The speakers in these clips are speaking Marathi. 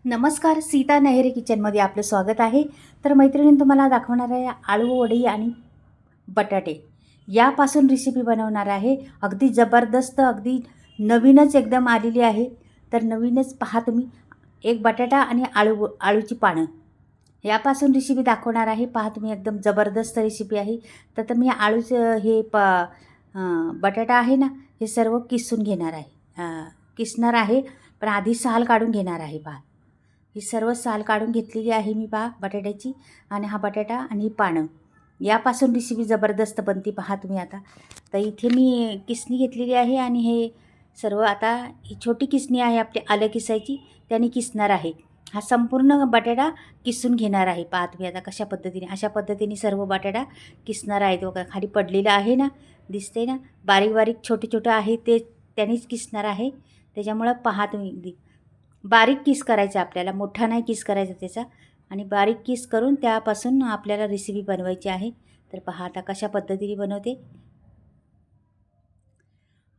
नमस्कार, सीता नेहरे किचनमध्ये आपलं स्वागत आहे. तर मैत्रिणींनो, तुम्हाला दाखवणार आहे आळू वडी आणि बटाटे यापासून रेसिपी बनवणार आहे. अगदी जबरदस्त, अगदी नवीनच एकदम आलेली आहे. तर नवीनच पहा तुम्ही, एक बटाटा आणि आळूची पानं यापासून रेसिपी दाखवणार आहे. पहा तुम्ही, एकदम जबरदस्त रेसिपी आहे. तर मी आळूचं बटाटा आहे ना, हे सर्व किसून घेणार आहे. किसणार आहे, पण आधी साल काढून घेणार आहे. पहा, ही सर्व साल काढून घेतलेली आहे मी, पहा बटाट्याची. आणि हा बटाटा आणि ही पानं यापासून रेसिपी जबरदस्त बनती. पहा तुम्ही आता. तर इथे मी किसणी घेतलेली आहे आणि हे सर्व आता ही छोटी किसणी आहे आपली आलं किसायची, त्याने किसणार आहे. हा संपूर्ण बटाटा किसून घेणार आहे. पहा तुम्ही आता कशा पद्धतीने, अशा पद्धतीने सर्व बटाटा किसणार आहे. तो खाली पडलेला आहे ना, दिसते ना, बारीक बारीक छोटे छोटे आहे, ते त्यानेच किसणार आहे. त्याच्यामुळं पहा तुम्ही, बारीक किस करायचा आपल्याला, मोठा नाही किस करायचा त्याचा. आणि बारीक किस करून त्यापासून आपल्याला रेसिपी बनवायची आहे. तर पहा आता कशा पद्धतीने बनवते.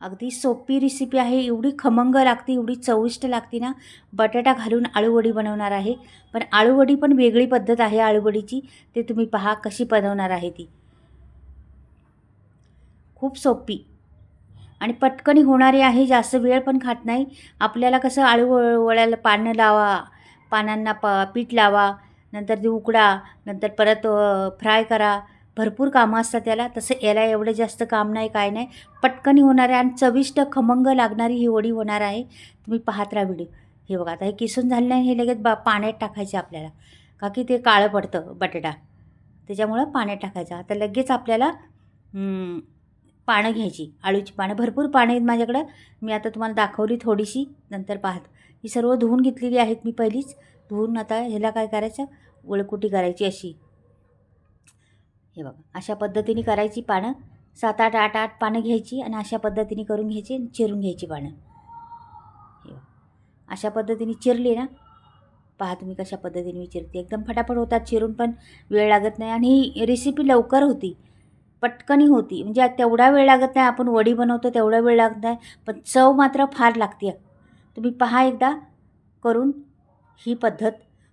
अगदी सोपी रेसिपी आहे. एवढी खमंग लागते, एवढी चविष्ट लागते ना. बटाटा घालून आळूवडी बनवणार आहे. पण आळूवडी पण वेगळी पद्धत आहे आळूवडीची. ते तुम्ही पहा कशी बनवणार आहे ती. खूप सोपी आणि पटकन होणारी आहे. जास्त वेळ पण खात नाही. आपल्याला कसं वड्याला पानं लावा, पानांना पीठ लावा, नंतर ते उकडा, नंतर परत फ्राय करा, भरपूर कामं असतात त्याला. तसं याला एवढं जास्त काम नाही, काय नाही. पटकन होणार आहे आणि चविष्ट खमंग लागणारी ही वडी होणार आहे. तुम्ही पाहत राहा व्हिडिओ. हे बघा, आता हे किसून झालं नाही, हे लगेच पाण्यात टाकायचे आपल्याला, का की ते काळं पडतं बटाटा, त्याच्यामुळं पाण्यात टाकायचं. आता लगेच आपल्याला पानं घ्यायची, आळूची पानं. भरपूर पानं आहेत माझ्याकडं, मी आता तुम्हाला दाखवली थोडीशी, नंतर पाहत. ही सर्व धुवून घेतलेली आहेत मी पहिलीच. धुवून आता ह्याला काय करायचं, वळकुटी करायची अशी. हे बघा, अशा पद्धतीने करायची पानं. 7-8 पानं घ्यायची आणि अशा पद्धतीने करून घ्यायची आणि चिरून घ्यायची पानं. हे बघा, अशा पद्धतीने चिरली ना, पहा तुम्ही कशा पद्धतीने मी चिरते. एकदम फटाफट होतात चिरून, पण वेळ लागत नाही आणि रेसिपी लवकर होती, पटकनी होती. म्हणजे तेवढा वेळ लागत नाही, आपण वडी बनवतो तेवढा वेळ लागत नाही, पण चव मात्र फार लागते. तुम्ही पहा एकदा करून. ही पद्धत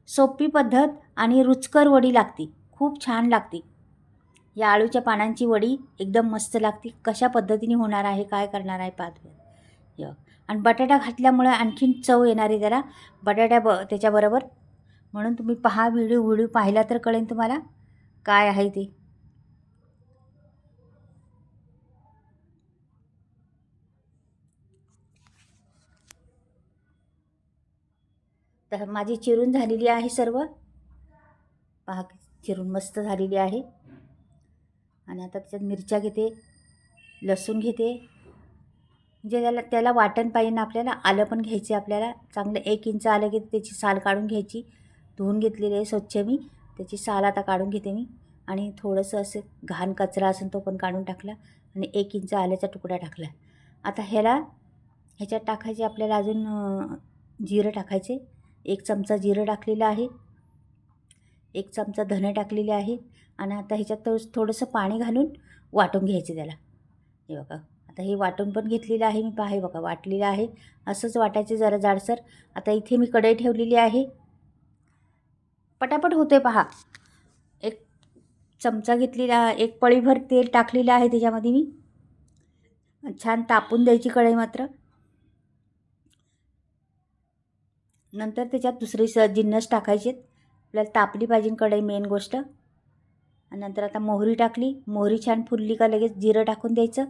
सोपी पद्धत आणि रुचकर वडी लागते, खूप छान लागते. या आळूच्या पानांची वडी एकदम मस्त लागते. कशा पद्धतीने होणार आहे, काय करणार आहे पाहत. आणि बटाटा घातल्यामुळे आणखीन चव येणार आहे त्याला, त्याच्याबरोबर. म्हणून तुम्ही पहा, व्हिडिओ पाहिला तर कळेल तुम्हाला काय आहे ते. तर माझी चिरून झालेली आहे सर्व, पहा चिरून मस्त झालेली आहे. आणि आता त्याच्यात मिरच्या घेते, लसूण घेते. म्हणजे त्याला वाटण पाहिजे ना आपल्याला. आलं पण घ्यायचे आपल्याला, चांगलं 1 इंच आलं की त्याची साल काढून घ्यायची. धुवून घेतलेली आहे स्वच्छ मी, त्याची साल आता काढून घेते मी. आणि थोडंसं असं घाण कचरा असेल तो पण काढून टाकला आणि 1 इंच आल्याचा तुकडा टाकला. आता ह्याच्यात टाकायचे आपल्याला अजून जिरं टाकायचे. 1 चमचा जिरं टाकलेलं आहे, 1 चमचा धणे टाकलेले आहे. आणि आता ह्याच्यात थोडंसं पाणी घालून वाटून घ्यायचं त्याला. हे बघा, आता हे वाटून पण घेतलेलं आहे मी, पहा हे बघा वाटलेलं आहे. असंच वाटायचं जरा जाडसर. आता इथे मी कढई ठेवलेली आहे, पटापट होते पहा. 1 चमचा घेतलेला, 1 पळीभर तेल टाकलेलं आहे त्याच्यामध्ये मी. छान तापून द्यायची कढई मात्र. नंतर त्याच्यात दुसरे जिन्नस टाकायचे. आपल्याला तापली पाहिजे कढई, मेन गोष्ट. आणि नंतर आता मोहरी टाकली. मोहरी छान फुलली का लगेच जिरं टाकून द्यायचं.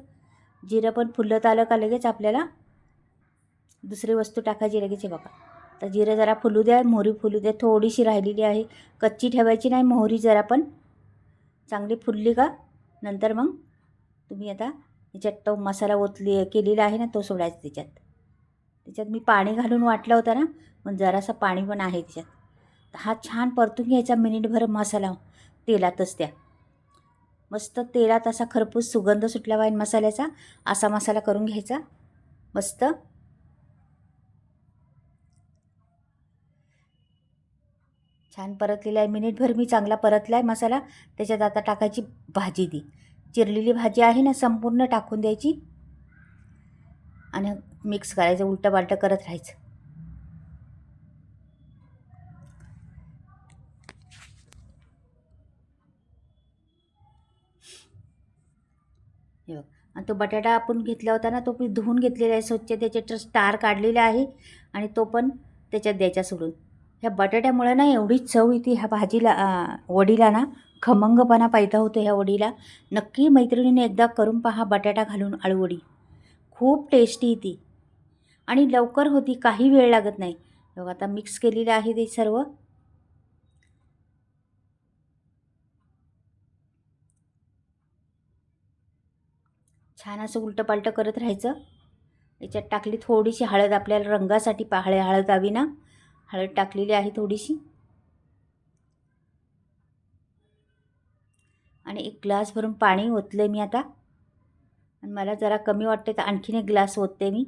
जिरं पण फुलत आलं का लगेच आपल्याला दुसरी वस्तू टाकायची लगेच. हे बघा, तर जिरं जरा फुलू द्या, मोहरी फुलू द्या. थोडीशी राहिलेली आहे, कच्ची ठेवायची नाही मोहरी. जरा पण चांगली फुलली का नंतर मग तुम्ही आता ह्याच्यात तो मसाला केलेला आहे ना, तो सोडायचा त्याच्यात मी पाणी घालून वाटलं होतं ना, मग जरासं पाणी पण आहे त्याच्यात. तर हा छान परतून घ्यायचा मिनिटभर मसाला तेलातच. मस्त तेलात असा खरपूस सुगंध सुटला पाहिजे मसाल्याचा, असा मसाला करून घ्यायचा मस्त. छान परतलेला आहे, मिनिटभर मी चांगला परतला आहे मसाला. त्याच्यात आता टाकायची भाजी. चिरलेली भाजी आहे ना, संपूर्ण टाकून द्यायची आणि मिक्स करायचं, उलटं पालटं करत राहायचं. हे बघ. आणि तो बटाटा आपण घेतला होता ना, तो मी धुवून घेतलेला आहे स्वच्छ, त्याचे स्टार काढलेला आहे आणि तो पण त्याच्यात द्यायचा सोडून. ह्या बटाट्यामुळे ना एवढी चव येते ह्या भाजीला, वडीला ना खमंगपणा पैदा होतो ह्या वडीला. नक्की मैत्रिणीने एकदा करून पहा बटाटा घालून आळूवडी. खूप टेस्टी ती आणि लवकर होती, काही वेळ लागत नाही. बघा आता मिक्स केलेलं आहे ते सर्व. छान असं उलटंपालटं करत राहायचं. याच्यात टाकली थोडीशी हळद, आपल्याला रंगासाठी हळद हवी ना, हळद टाकलेली आहे थोडीशी. आणि एक ग्लास भरून पाणी ओतलं मी आता. आणि मला जरा कमी वाटते तर आणखीन एक ग्लास ओतते मी,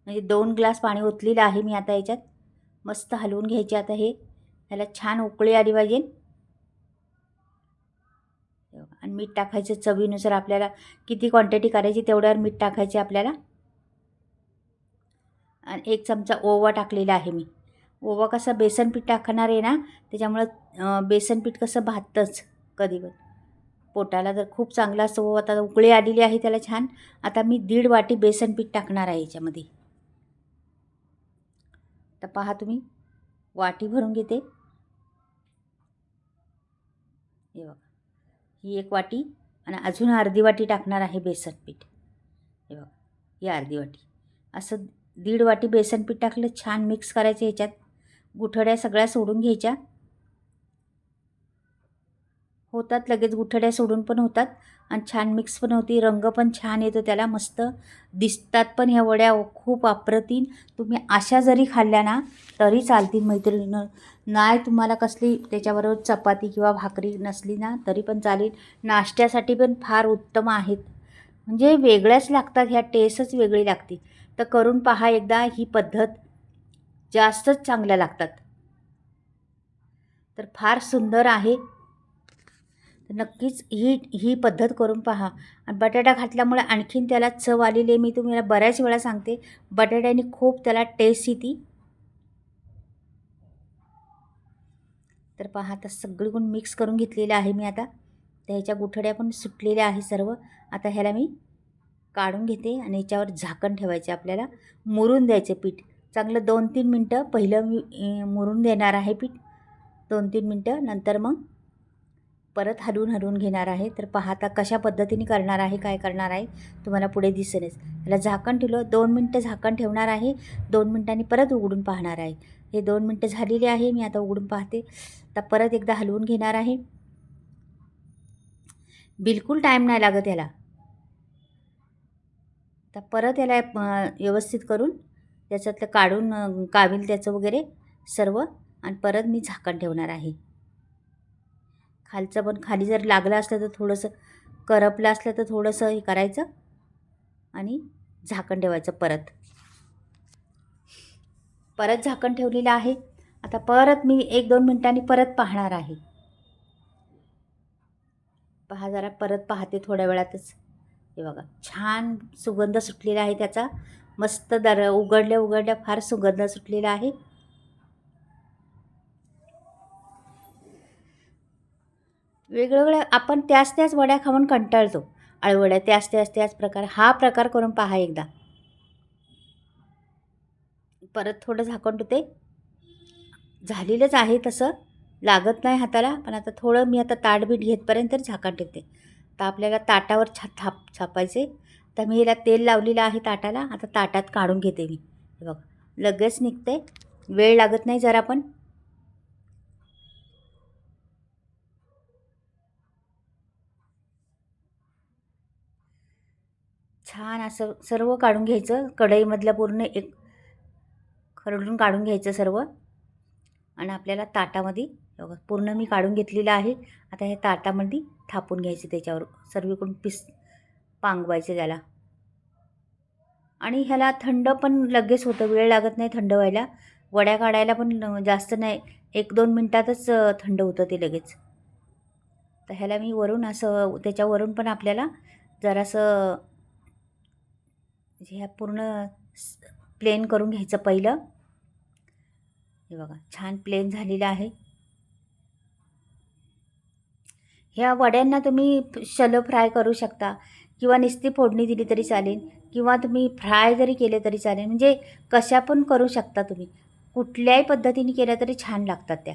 म्हणजे 2 ग्लास पाणी ओतलेलं आहे मी आता याच्यात. मस्त हलवून घ्यायचे आता हे. ह्याला छान उकळी आली पाहिजे. आणि मीठ टाकायचं चवीनुसार, आपल्याला किती क्वांटिटी करायची तेवढ्यावर मीठ टाकायचे आपल्याला. आणि 1 चमचा ओवा टाकलेला आहे मी. ओवा कसा बेसन पीठ टाकणार आहे ना, त्याच्यामुळं बेसन पीठ कसं भाततंच कधी पण पोटाला, तर खूप चांगला असं ओवा. आता उकळी आलेली आहे त्याला छान. आता मी 1.5 वाटी बेसन पीठ टाकणार आहे याच्यामध्ये. तर पहा तुम्ही, वाटी भरून घेते. हे बघा, ही 1 वाटी आणि अजून अर्धी वाटी टाकणार आहे बेसन पीठ. हे बघा, ही अर्धी वाटी. असं 1.5 वाटी बेसन पीठ टाकलं, छान मिक्स करायचं. ह्याच्यात गुठळ्या सगळ्या सोडून घ्यायच्या. होतात लगेच गुठळ्या सोडून पण होतात आणि छान मिक्स पण होती. रंग पण छान येतो त्याला, मस्त दिसतात पण ह्या वड्या खूप अप्रतिम. तुम्ही अशा जरी खाल्ल्या ना तरी चालतील मैत्रिणीनं. नाही तुम्हाला कसली त्याच्याबरोबर चपाती किंवा भाकरी नसली ना तरी पण चालेल. नाश्त्यासाठी पण फार उत्तम आहेत, म्हणजे वेगळ्याच लागतात ह्या, टेस्टच वेगळी लागते. तर करून पहा एकदा, ही पद्धत जास्तच चांगल्या लागतात. तर फार सुंदर आहे. तर नक्कीच ही ही पद्धत करून पहा. आणि बटाटा घातल्यामुळे आणखीन त्याला चव आलेली आहे. मी तुम्हाला बऱ्याच वेळा सांगते, बटाट्याने खूप त्याला टेस्ट येते. तर पहा, आता सगळीकडून मिक्स करून घेतलेलं आहे मी आता. त्याच्या गुठळ्या पण सुटलेल्या आहे सर्व. आता ह्याला मी काढून घेते आणि याच्यावर झाकण ठेवायचे आपल्याला. मुरून द्यायचे पीठ चांगलं 2-3 मिनटं. पहिलं मी मुरून देणार आहे पीठ 2-3 मिनटं, नंतर मग परत हलवून घेणार आहे. तर पहा आता कशा पद्धतीने करणार आहे, काय करणार आहे तुम्हाला पुढे दिसेलच. त्याला झाकण ठेवलं, 2 मिनटं झाकण ठेवणार आहे. 2 मिनटांनी परत उघडून पाहणार आहे. हे 2 मिनटं झालेली आहे, मी आता उघडून पाहते. आता परत एकदा हलवून घेणार आहे. बिलकुल टाईम नाही लागत याला. आता परत याला व्यवस्थित करून त्याच्यातलं काढून कावील त्याचं वगैरे सर्व, आणि परत मी झाकण ठेवणार आहे. खालचं पण, खाली जर लागलं असलं तर थोडंसं करपलं असलं तर थोडंसं हे करायचं आणि झाकण ठेवायचं. परत झाकण ठेवलेलं आहे. आता परत मी 1-2 मिनटांनी परत पाहणार आहे. पहा, जरा परत पाहते थोड्या वेळातच. हे बघा, छान सुगंध सुटलेला आहे त्याचा. मस्त उघडल्या फार सुगंध सुटलेला आहे. वेगवेगळ्या आपण त्याच वड्या खाऊन कंटाळतो. आळूवड्या त्याच प्रकार. हा प्रकार करून पहा एकदा. परत थोडं झाकण ठेवते. झालेलंच आहे तसं, लागत नाही हाताला. पण आता थोडं मी आता ताटबीट घेतपर्यंत झाकण ठेवते. तर आपल्याला ताटावर छापायचे. तर मी याला तेल लावलेलं आहे ताटाला. आता ताटात काढून घेते मी. हे बघा, लगेच निघते, वेळ लागत नाही जरा पण. छान असं सर्व काढून घ्यायचं. कढईमधलं पूर्ण एक खरडून काढून घ्यायचं सर्व. आणि आपल्याला ताटामध्ये बघा पूर्ण मी काढून घेतलेलं आहे. आता हे ताटामध्ये थापून घ्यायचे, त्याच्यावर सर्वीकडून पांगवायचं त्याला. आणि ह्याला थंड पण लगेच होतं, वेळ लागत नाही थंड व्हायला. वड्या काढायला पण जास्त नाही, 1-2 मिनटातच थंड होतं ते लगेच. तर ह्याला मी वरून असं, त्याच्यावरून पण आपल्याला जरासं ह्या पूर्ण प्लेन करून घ्यायचं पहिलं. हे बघा, छान प्लेन झालेलं आहे. ह्या वड्यांना तुम्ही शॅलो फ्राय करू शकता किंवा नुसती फोडणी दिली तरी चालेल, किंवा तुम्ही फ्राय जरी केले तरी चालेल. म्हणजे कशा पण करू शकता तुम्ही. कुठल्याही पद्धतीने केल्या तरी छान लागतात त्या.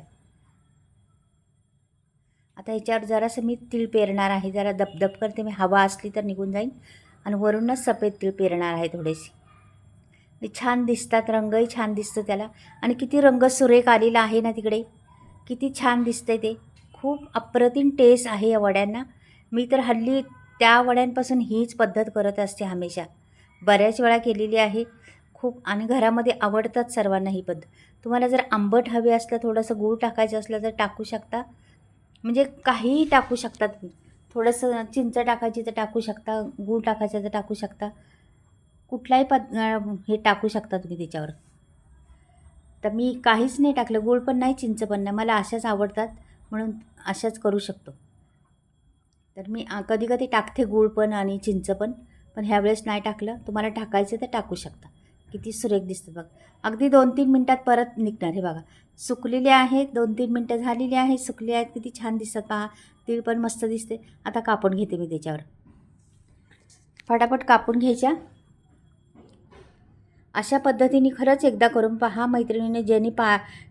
आता ह्याच्यावर जरासं मी तीळ पेरणार आहे. जरा दबदब करते मी, हवा असली तर निघून जाईल. आणि वरूनच सफेद तीळ पेरणार आहे थोडेसे. ते छान दिसतात, रंगही छान दिसतो त्याला. आणि किती रंग सुरेख आलेला आहे ना तिकडे, किती छान दिसतंय ते. खूप अप्रतिम टेस्ट आहे या वड्यांना. मी तर हल्ली त्या वड्यांपासून हीच पद्धत करत असते हमेशा. बऱ्याच वेळा केलेली आहे खूप, आणि घरामध्ये आवडतात सर्वांना ही पद्धत. तुम्हाला जर आंबट हवे असलं, थोडंसं गूळ टाकायचं असलं तर टाकू शकता. म्हणजे काहीही टाकू शकता तुम्ही. थोडंसं चिंच टाकायची तर टाकू शकता, गूळ टाकायचं तर टाकू शकता. कुठलाही हे टाकू शकता तुम्ही त्याच्यावर. तर मी काहीच नाही टाकलं, गूळ पण नाही, चिंच पण नाही. मला अशाच आवडतात म्हणून अशाच करू शकतो. तर मी कधी कधी टाकते गूळ पण आणि चिंच पण, पण ह्यावेळेस नाही टाकलं. तुम्हाला टाकायचं तर टाकू शकता. किती सुरेख दिसतं बघा. अगदी 2-3 मिनटात परत निघणार. हे बघा, सुकलेले आहेत. 2-3 मिनटं झालेली आहेत, सुकले आहेत. किती छान दिसतात पहा. तीळ पण मस्त दिसते. आता कापून घेते मी त्याच्यावर. फटाफट कापून घ्यायच्या. अशा पद्धतीने खरंच एकदा करून पहा मैत्रिणीने. ज्यांनी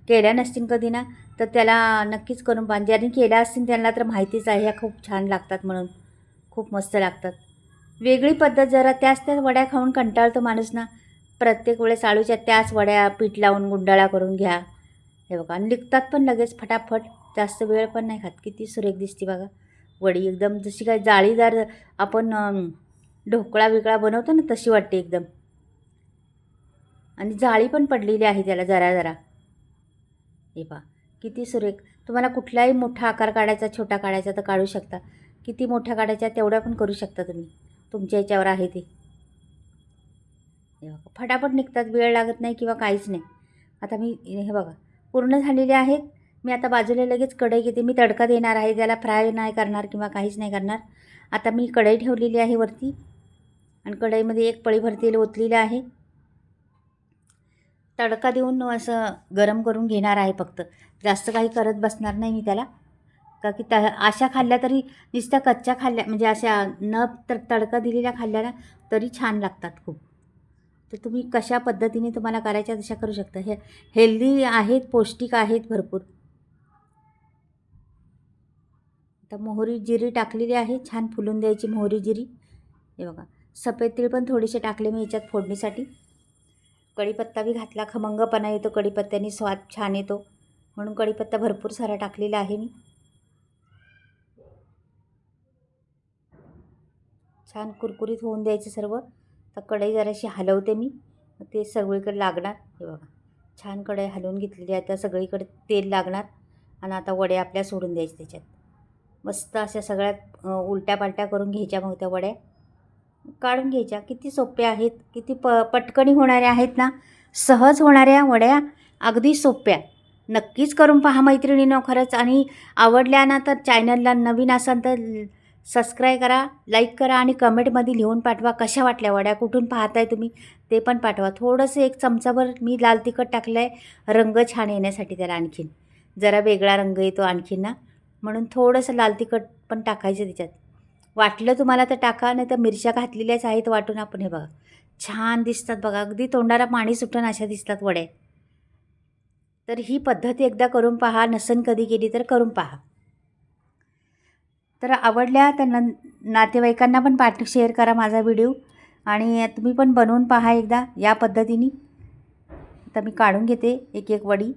केल्या नसतील कधी ना, तर त्याला नक्कीच करून पहा. ज्यांनी केल्या असतील त्यांना तर माहितीच आहे ह्या खूप छान लागतात म्हणून. खूप मस्त लागतात. वेगळी पद्धत. जरा त्याच वड्या खाऊन कंटाळतो माणूस ना. प्रत्येक वेळेस आळूच्या त्याच वड्या पीठ लावून गुंडाळा करून घ्या. हे बघा, आणि निघतात पण लगेच फटाफट. जास्त वेळ पण नाही खात. किती सुरेख दिसते बघा वडी. एकदम जशी काय जाळीदार आपण ढोकळा बिकळा बनवतो ना, तशी वाटते एकदम. आणि जाळी पण पडलेली आहे त्याला जरा जरा. हे पहा किती सुरेख. तुम्हाला कुठलाही मोठा आकार काढायचा, छोटा काढायचा तर काढू शकता. किती मोठा काढायचा तेवढा पण करू शकता तुम्ही. तुमच्या याच्यावर आहे ते. हे बघा, फटाफट निघतात, वेळ लागत नाही किंवा काहीच नाही. आता मी हे बघा पूर्ण झालेले आहेत. मी आता बाजूला लगेच कढई घेते. मी तडका देणार आहे त्याला, फ्राय नाही करणार किंवा काहीच नाही करणार. आता मी कढई ठेवलेली आहे वरती, आणि कढईमध्ये एक पळीभर तेल ओतलेलं आहे. तडका देऊन असं गरम करून घेणार आहे फक्त. जास्त काही करत बसणार नाही मी त्याला. का की अशा खाल्ल्या तरी, नुसत्या कच्च्या खाल्ल्या म्हणजे अशा न तडका दिलेल्या खाल्ल्या ना तरी छान लागतात खूप. तर तुम्ही कशा पद्धतीने तुम्हाला करायच्या तशा करू शकता. हे हेल्दी आहेत, पौष्टिक आहेत भरपूर. आता मोहरी जिरी टाकलेली आहे. छान फुलून द्यायची मोहरी जिरी. हे बघा, सफेद तीळ पण थोडेसे टाकले मी याच्यात फोडणीसाठी. कढीपत्ता बी घातला, खमंगपणा येतो कढीपत्त्याने, स्वाद छान येतो म्हणून कढीपत्ता भरपूर सारा टाकलेला आहे मी. छान कुरकुरीत होऊन द्यायचं सर्व. तर कढई जराशी हलवते मी, ते सगळीकडे लागणार. हे बघा, छान कढई हलवून घेतलेली आहे. आता सगळीकडे तेल लागणार. आणि आता वड्या आपल्या सोडून द्यायच्या त्याच्यात. मस्त अशा सगळ्यात उलट्या पालट्या करून घ्यायच्या. मग त्या वड्या काढून घ्यायच्या. किती सोप्या आहेत, किती पटकनी होणाऱ्या आहेत ना. सहज होणाऱ्या वड्या, अगदी सोप्या. नक्कीच करून पहा मैत्रिणींनो खरंच. आणि आवडल्या ना तर चॅनलला नवीन असाल तर सबस्क्राईब करा, लाईक करा, आणि कमेंटमध्ये लिहून पाठवा कशा वाटल्या वड्या, कुठून पाहताय तुम्ही ते पण पाठवा. थोडंसं 1 चमचाभर मी लाल तिखट टाकलं आहे, रंग छान येण्यासाठी त्याला. आणखीन जरा वेगळा रंग येतो आणखीन ना, म्हणून थोडंसं लाल तिखट पण टाकायचं त्याच्यात. वाटलं तुम्हाला तर टाका, नाही तर मिरच्या घातलेल्याच आहेत वाटून आपण. हे बघा छान दिसतात बघा, अगदी तोंडाला पाणी सुटून अशा दिसतात वड्या. तर ही पद्धत एकदा करून पहा. नसन कधी केली तर करून पहा. तर आवडल्या तर नातेवाईकांना पण शेअर करा माझा व्हिडिओ. आणि तुम्ही पण बनवून पहा एकदा या पद्धतीने. तर मी काढून घेते एक एक वडी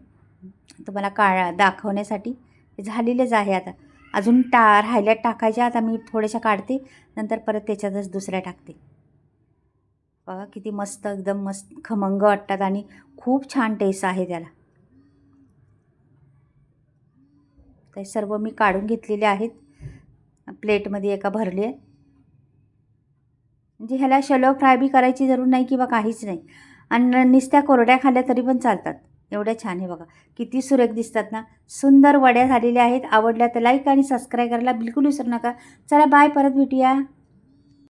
तुम्हाला दाखवण्यासाठी. झालेलेच आहे. आता अजून राहिल्यात टाकायच्या. आता मी थोड्याशा काढते, नंतर परत त्याच्यातच दुसऱ्या टाकते. बघा किती मस्त, एकदम मस्त खमंग वाटतात आणि खूप छान टेस्ट आहे त्याला. ते सर्व मी काढून घेतलेले आहेत. प्लेटमध्ये एका भरली आहे. म्हणजे ह्याला शॅलो फ्राय बी करायची जरूर नाही किंवा काहीच नाही. आणि नुसत्या कोरड्या खाल्ल्या तरी पण चालतात. एवढ्या छान. आहे बघा किती सुरेख दिसतात ना. सुंदर वड्या झालेल्या आहेत. आवडल्या तर लाईक आणि सबस्क्राईब करायला बिलकुल विसरू नका. चला बाय, परत भेटूया.